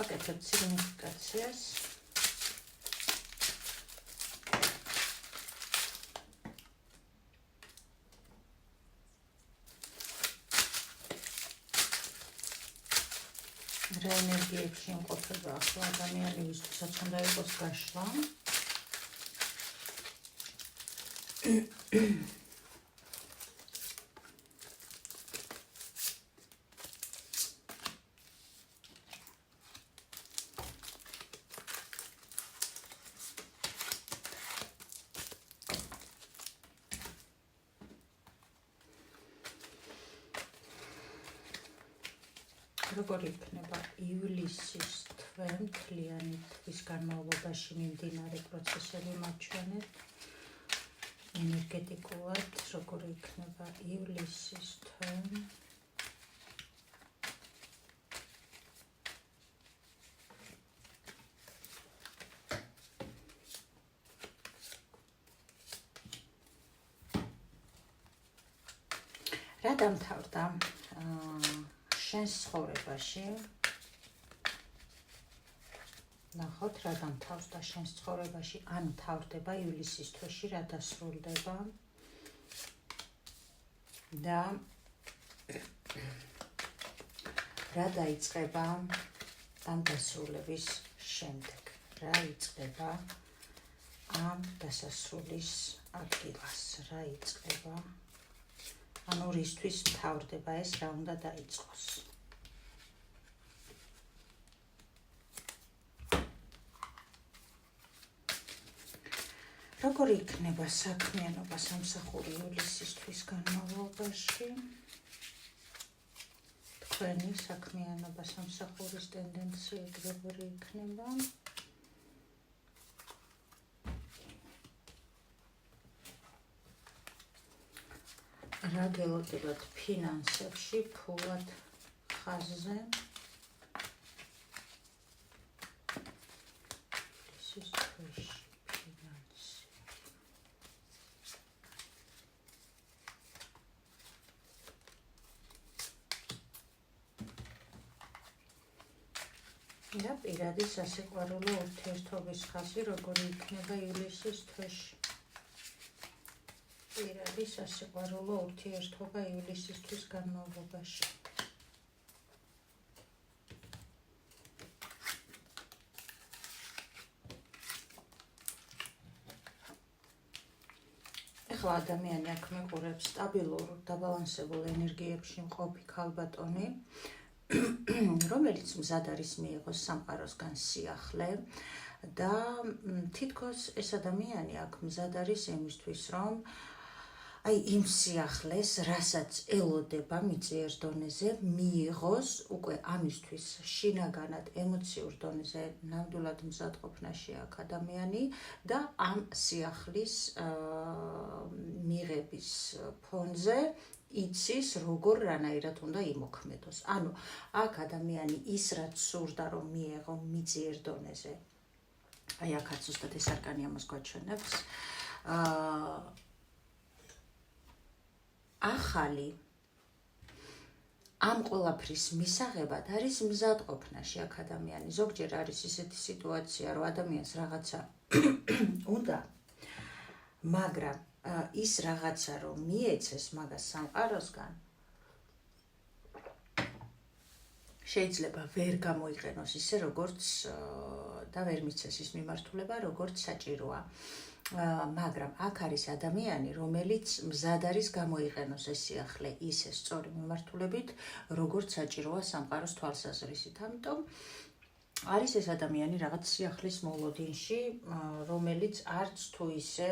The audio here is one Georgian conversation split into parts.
ვაკეთებ სიგნიფიკაციას. რა ენერგიებში იმყოფება ახლა ადამიანი, ვისთვისაც უნდა იყოს გაშლა. როგორ იქნება ივლისის თვე მთლიანი თვის განმავლობაში მიმდინარე პროცესები მაჩვენეთ ენერგეტიკულად, როგორ იქნება ივლისის თვე. რა დამთავრდა შენს ცხოვრებაში? ნახოთ რა დამთავრდა შენს ცხოვრებაში, ან თავრდება ივლისის თვეში, რა დასრულდება და რა დაიწყება ამ დასრულების შემდეგ, რა იწყება ამ დასასრულის ადგილას, რა იწყება, ანუ რისთვის მთავრდება ეს, რა უნდა დაიწყოს. როგორ იქნება საქმიანობა სამსახური ივლისის თვის განმავლობაში? თქვენი საქმიანობა სამსახურის ტენდენციები როგორი იქნება? რა გელოდებათ ფინანსებში, ფულად, ხაზზე? ივლისის თვეში ფინანსი. და პირადი სასიყვარულო ურთიერთობის ხაზი როგორი იქნება ივლისის თვეში? პირადი სასიყვარულო ურთიერთობა ივლისის თვის განმავლობაში. ახლა ადამიანი აქ მეყურებს სტაბილურ, დაბალანსებულ ენერგიებში მყოფი ქალბატონი, რომელიც მზად არის მიიღოს სამყაროსგან სიახლე და თითქოს ეს ადამიანი აქ მზად არის იმისთვის, რომ აი იმ სიახლეს, რასაც ელოდება მიწიერ დონეზე, მიიღოს უკვე ამისთვის შინაგანად ემოციურ დონეზე ნამდვილად მზადყოფნაში აქ ადამიანი და ამ სიახლის მიღების ფონზე იცის, როგორ რანაირად უნდა იმოქმედოს. ანუ აქ ადამიანი ის რაც სურდა რომ მიეღო მიწიერ დონეზე. აი აქაც ზუსტად ეს არკანი ამას გვაჩვენებს. ახალი ამ ყველაფრის მისაღებად არის მზადყოფნაში აქ ადამიანი. ზოგჯერ არის ისეთი სიტუაცია, რომ ადამიანს რაღაცა უნდა, მაგრამ ის რაღაცა რომ მიეცეს მაგას სამყაროსგან, შეიძლება ვერ გამოიყენოს ისე, როგორც და ვერ მიცეს ის მიმართულება, როგორც საჭიროა. მაგრამ აქ არის ადამიანი, რომელიც მზად არის გამოიყენოს ეს სიახლე ისე სწორი მიმართულებით, როგორც საჭიროა სამყაროს თვალსაზრისით. ამიტომ არის ეს ადამიანი რაღაც სიახლის მოლოდინში, რომელიც არც თუ ისე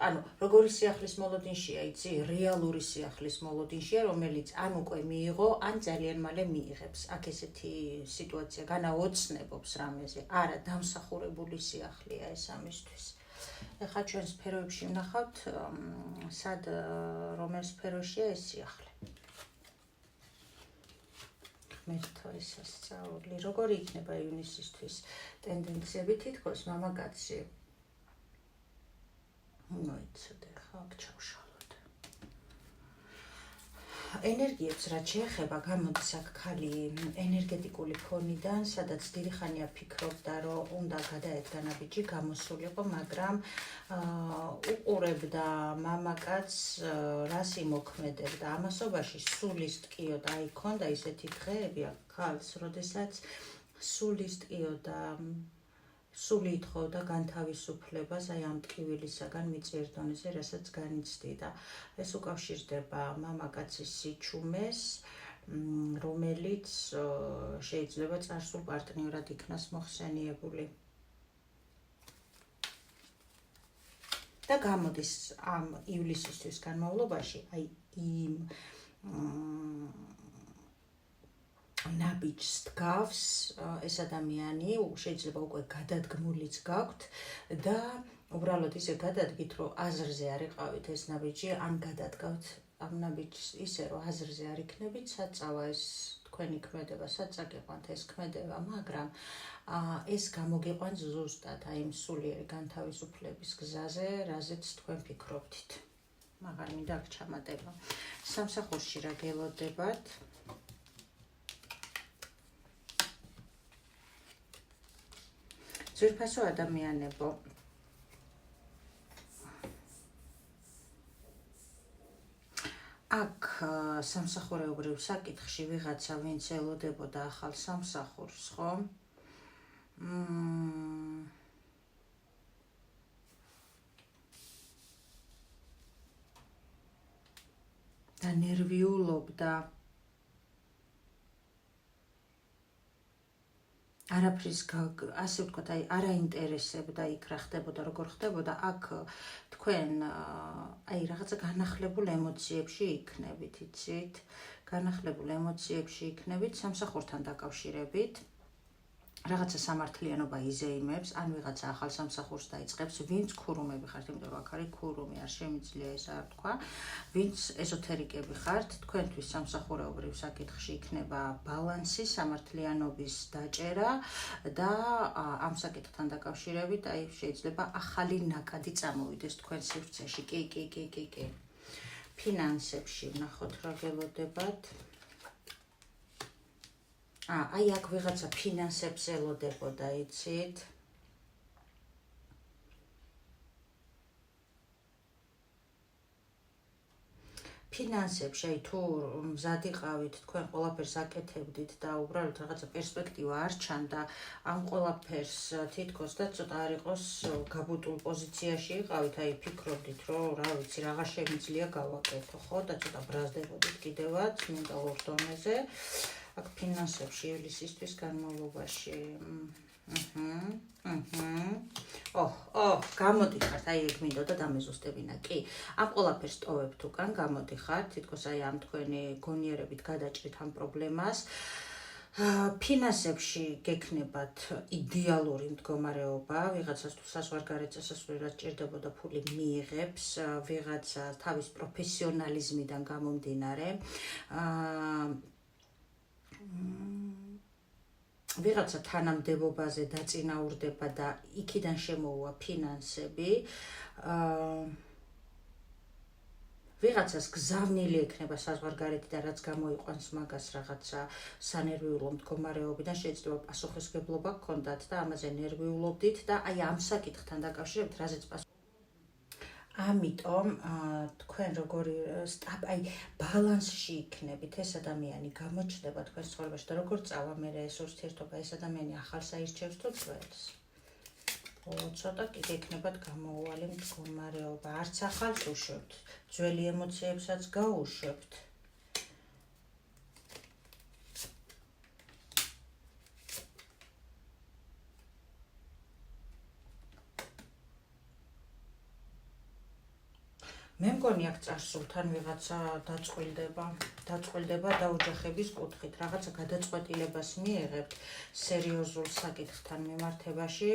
ანუ როგორი სიახლის მოლოდინშია, იცი, რეალური სიახლის მოლოდინშია, რომელიც ან უკვე მიიღო, ან ძალიან მალე მიიღებს. აქ ესეთი სიტუაცია განაოცნებობს რამეზე. არა, დამსახურებული სიახლეა ეს ამისთვის. ეხლა ჩვენ სფეროებში ვნახავთ, სად რომელ სფეროშია ეს სიახლე. ღმერთო ესასწაული. როგორი იქნება ივნისისთვის ტენდენციები? თითქოს მამაკაცი მოიცადე, ხა აქ ჩავშალოთ. ენერგიებს რაც შეეხება, გამოდის აქ ხალი ენერგეტიკული ფონიდან, სადაც დიდი ხანია ფიქრობდა, რომ უნდა გადაედგა ნაბიჯი, გამოსულიყო, მაგრამ უყურებდა მამაკაცს, რას იმოქმედებდა. ამასობაში სულის ტკიო და აი ქონდა ისეთი დღეები აქ ხალს, როდესაც სულის ტკიო და სული ითხოვდა განთავისუფლებას აი ამ ტკივილისაგან მიწიერ დონეზე, რასაც განიცდიდა. ეს უკავშირდება მამაკაცის სიჩუმეს, რომელიც შეიძლება წარსულ პარტნიორად იქნას მოხსენიებული. და გამოდის ამ ივლისისთვის განმავლობაში აი იმ ნაბიჯს დგავს ეს ადამიანი, შეიძლება უკვე გადადგმულიც გაქვთ და უბრალოდ ისე გადადგით, რომ აზრზე არ იყავით ეს ნაბიჯი, ან გადადგავთ ამ ნაბიჯს ისე, რომ აზრზე არ იქნებით, საწავა ეს თქვენი ქმედება, საწაგიყვანთ ეს ქმედება, მაგრამ ეს გამოგიყვანს ზუსტად აი იმ სულიერი განთავისუფლების გზაზე, რაზეც თქვენ ფიქრობთ. მაგარი მინდა აქ ჩამატება. სამსახურში რა გელოდებათ? ძვირფასო ადამიანებო, აქ სამსახურეობრივ საკითხში ვიღაცა ვინც ელოდებოდა ახალ სამსახურს, ხო? და ნერვიულობდა არაფრის ასე ვთქვათ, აი არაინტერესებდა იქ რა ხდებოდა, როგორ ხდებოდა, აქ თქვენ აი რაღაცა განახლებულ ემოციებში იქნებით, იცით? განახლებულ ემოციებში იქნებით სამსახურთან დაკავშირებით. რაღაცა სამართლიანობა იზეიმებს, ან ვიღაცა ახალ სამსახურს დაიწყებს, ვინც ქურუმები ხართ, იმიტომ რომ აქ არის ქურუმი, არ შემიძლია ეს არ თქვა, ვინც ეზოთერიკები ხართ, თქვენთვის სამსახურეობრივ საკითხში იქნება ბალანსი, სამართლიანობის დაჭერა და ამ საკითხთან დაკავშირებით, აი შეიძლება ახალი ნაკადი წამოვიდეს თქვენ სივრცეში. კი. ფინანსებში ვნახოთ რა გელოდებათ. აი აქ ვიღაცა ფინანსებს ელოდებოდა, იცით? ფინანსებში, აი თუ მზად იყავით, თქვენ ყველაფერს აკეთებდით და უბრალოდ რაღაცა პერსპექტივა არ ჩანდა, ამ ყველაფერს თითქოს და ცოტა არ იყოს გაბუტულ პოზიციაში იყავით, აი ფიქრობდით, რომ რა ვიცი, რაღა შემიძლია გავაკეთო, ხო? და ცოტა ბრაზდებოდით კიდევაც მენტალურ დონეზე. აქ ფინანსებში ივლისისთვის განმავლობაში. გამოდიხართ, აი ეგ მინდოდა დამეზუსტებინა. კი, ამ ყველაფერს ტოვებთ უკან, გამოდიხართ, თითქოს აი ამ თქვენი გონიერებით გადაჭრით ამ პრობლემას. ფინანსებში გექნებათ იდეალური მდგომარეობა, ვიღაცას თუ საზღვარგარეთ წასასვლელად ჭირდებოდა ფული მიიღებს, ვიღაცა თავის პროფესიონალიზმიდან გამომდინარე. ვიღაცა თანამდებობაზე დაწინაურდება და იქიდან შემოუვა ფინანსები. ვიღაცას გზავნილი ექნება საზღვარგარეთი და რაც გამოიყვანს მაგას რაღაცა სანერვიულო მდგომარეობიდან, შეიძლება პასუხისმგებლობა გქონდათ და ამაზე ნერვიულობდით და აი ამ საკითხთან დაკავშირებით რაზეც ამიტომ თქვენ როგორი აი ბალანსში იქნებით, ეს ადამიანი გამოჩნდება თქვენ ცხოვრებაში და როგორ წავა მე ეს ურთიერთობა, ეს ადამიანი ახალს აირჩევს თუ ძველს? ცოტა კი გექნებათ გამოუვალი მდგომარეობა, არც ახალს უშვებთ, ძველი ემოციებსაც გაუშვებთ. მე მგონი აქ წარსულთან ვიღაცა დაწყვილდება და ოჯახების კუთხით რაღაცა გადაწყვეტილებას მიიღებთ სერიოზულ საკითხთან მიმართებაში,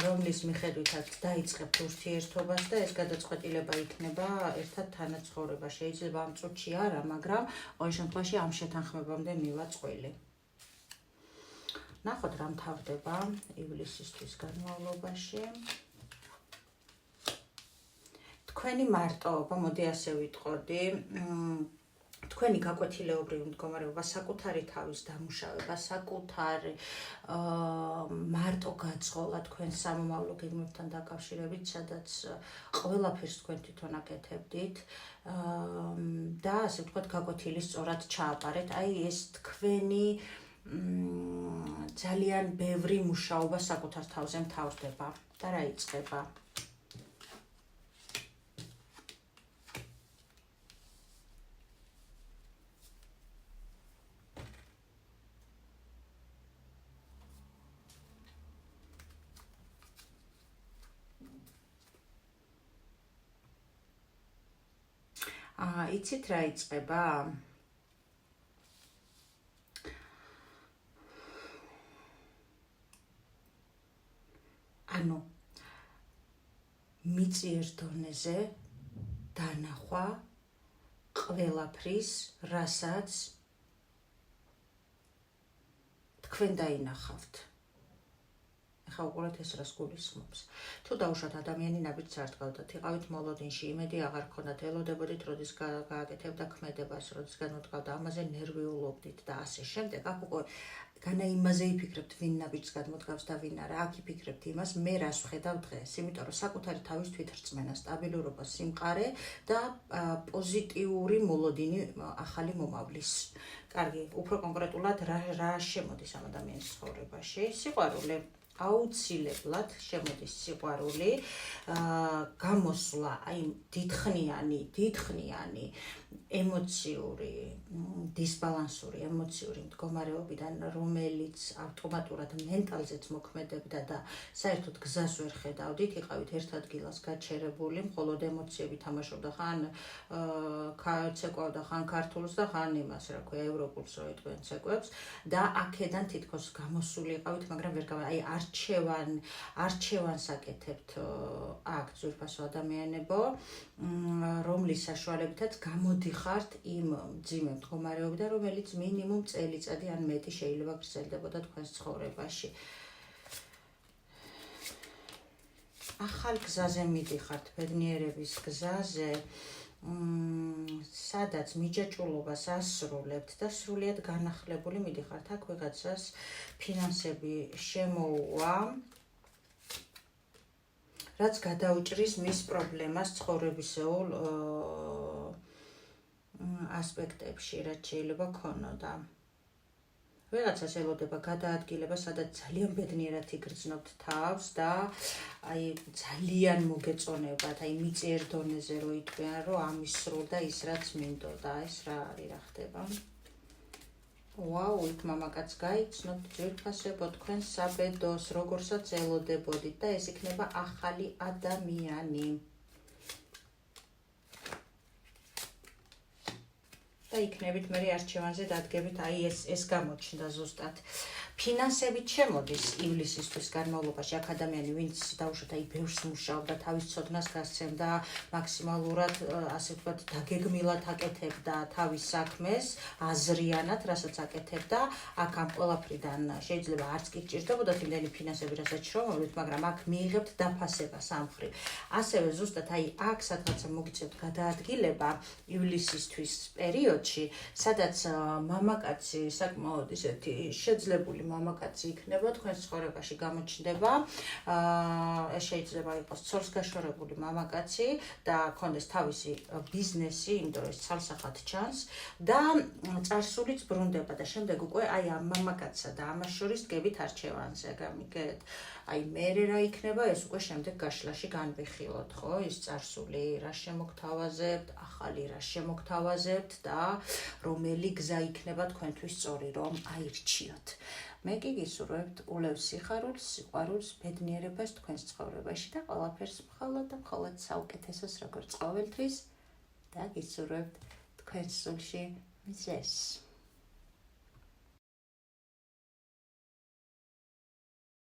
რომლის მიხედვითაც დაიწყებთ ურთიერთობას და ეს გადაწყვეტილება იქნება ერთად თანაცხოვრება. შეიძლება ამ წუთში არა, მაგრამ ყოველ შემთხვევაში ამ შეთანხმებამდე მივა წყვილი. ნახოთ რა მთავრდება ივლისისთვის განმავლობაში. თქვენი მარტოობა, მოდი ასე ვიტყოდი, თქვენი გაკვეთილეობრივი მდგომარეობა, საკუთარი თავის დამუშავება, საკუთარი მარტო გაწყოლა თქვენ სამომავლო გეგმებთან დაკავშირებით, სადაც ყველაფერს თქვენ თვითონ აკეთებდით და ასე ვთქვათ, გაკვეთილი სწორად ჩააპარეთ. აი ეს თქვენი ძალიან ბევრი მუშაობა საკუთარ თავზე მთავრდება და რა იწყება? იცით რა იწყება? ანუ მიწიერ დონეზე დანახვა ყველაფრის, რასაც თქვენ დაინახავთ. ახლა უყურეთ ეს რას გულისხმობს. თუ დაუშვათ ადამიანი ნაბიჯს არ დგავდათ, იყავით მოლოდინში, იმედი აღარ ქონდათ, ელოდებოდით, როდის გააკეთებდა ქმედებას, როდის განუდგავდა, ამაზე ნერვიულობდით და ასე შემდეგ. აქ უკვე განა იმაზე იფიქრებთ, ვინ ნაბიჯს გადმოდგავს და ვინ არა. აქ იფიქრებთ იმას, მე რას ვხედავ დღეს, იმიტომ რომ საკუთარი თავის თვითრწმენა, სტაბილურობა, სიმყარე და პოზიტიური მოლოდინი ახალი მომავლის. კარგი, უფრო კონკრეტულად რა შემოდის ამ ადამიანის ცხოვრებაში? სიყვარული. აუცილებლად შემოდის სიყვარული, გამოსვლა, აი დიდხნიანი ემოციური, დისბალანსური ემოციური მდგომარეობიდან, რომელიც ავტომატურად მენტალზეც მოქმედებდა და საერთოდ გზას ვერ ხედავდით, იყავით ერთ ადგილას გაჩერებული, მხოლოდ ემოციები თამაშობდა, ხან ცეკვავდა, ხან ქართულს და ხან იმას, რა ქვია, ევროპულს რო იტყვიან ცეკვებს და აქედან თითქოს გამოსული იყავით, მაგრამ ვერ აი არჩევანს აკეთებთ აქ ძვირფასო ადამიანებო, რომლის საშუალებითაც გამოდიხართ იმ მძიმე მდგომარეობიდან, რომელიც მინიმუმ წელიწადი ან მეტი შეიძლება გრძელდებოდა თქვენს ცხოვრებაში. ახალ გზაზე მიდიხართ, ბედნიერების გზაზე, სადაც მიჯაჭვულობას ასრულებთ და სრულიად განახლებული მიდიხართ. აქ ვიღაცას ფინანსები შემოუვა, რაც გადაუჭრის მის პრობლემას ცხოვრებისეულ ასპექტებში, რაც შეიძლება ქონოდა. ვიღაცას ელოდება გადაადგილება, სადაც ძალიან ბედნიერად იგრძნობთ თავს და აი ძალიან მოგეწონებათ, აი მიწიერ დონეზე რო იტყვიან, რომ ამისრულდა ის, რაც მინდოდა, ეს რა არის, რა ხდება? ვაუ, იქ მამაკაც გაიცნობთ, ძვირფასებო თქვენ საბედოს, როგორსაც ელოდებოდით და ეს იქნება ახალი ადამიანი. და იქნებით მე არჩევანზე დადგებით, აი ეს გამოჩნდა ზუსტად. ფინანსებით შემოდის ივლისისთვის განმავლობაში აქ ადამიანი, ვინც დაუშვათ აი ბევრს მუშაობდა, თავის ცოდნას გასცემდა, მაქსიმალურად ასე ვთქვათ დაგეგმილად აკეთებდა თავის საქმეს, აზრიანად, რასაც აკეთებდა, აქ ამ ყველაფრიდან შეიძლება არც კი გჭირდებოდა იმდენი ფინანსები, რასაც შრომობთ, მაგრამ აქ მიიღებთ დაფასებას ამ მხრივ. ასევე ზუსტად აი აქ სადღაცა მოგიწევთ გადაადგილება ივლისისთვის პერიოდში, სადაც მამაკაცი საკმაოდ ისეთი შეძლებული მამაკაცი იქნება თქვენს ცხოვრებაში გამოჩნდება. ეს შეიძლება იყოს ცოლს გაშორებული მამაკაცი და ქონდეს თავისი ბიზნესი, იმიტომ რომ ეს ცალსახად ჩანს და წარსულიც ბრუნდება და შემდეგ უკვე აი ამ მამაკაცსა და ამას შორის დგებით არჩევანზე, გამიგეთ? აი მერე რა იქნება, ეს უკვე შემდეგ გაშლაში განვიხილოთ, ხო? ის წარსული რა შემოგთავაზებთ, ახალი რა შემოგთავაზებთ და რომელი გზა იქნება თქვენთვის სწორი, რომ აირჩიოთ. მე კი გისურვებთ ულევს სიხარულს, სიყვარულს, ბედნიერებას თქვენს ცხოვრებაში და ყველაფერს მხოლოდ და მხოლოდ საუკეთესოს როგორც ყოველთვის და გისურვებთ თქვენს სულში მზეს.